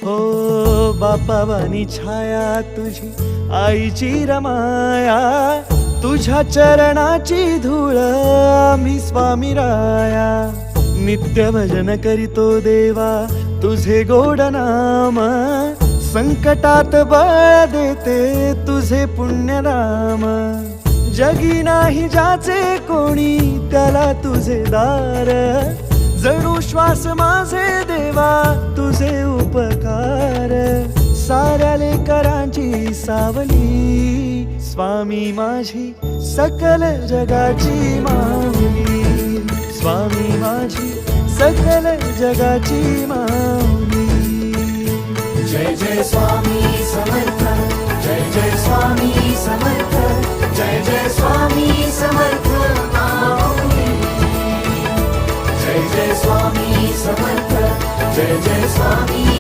हो बापावानी छाया तुझी आईची रमाया, तुझ्या चरणाची धूळ आम्ही स्वामी राया. नित्य भजन करीतो देवा तुझे गोड नाम, संकटात बळ देते तुझे पुण्य नाम. जगी नाही ज्याचे कोणी त्याला तुझे दार, जणू श्वास माझे देवा तुझे उपकार. साऱ्या लेकरांची सावली स्वामी माझी सकल जगाची माऊली, स्वामी माझी सकल जगाची माऊली. जय जय स्वामी समर्थ, जय जय स्वामी समर्थ, जय जय स्वामी समर्थ माऊली. जय जय स्वामी समर्थ, जय जय स्वामी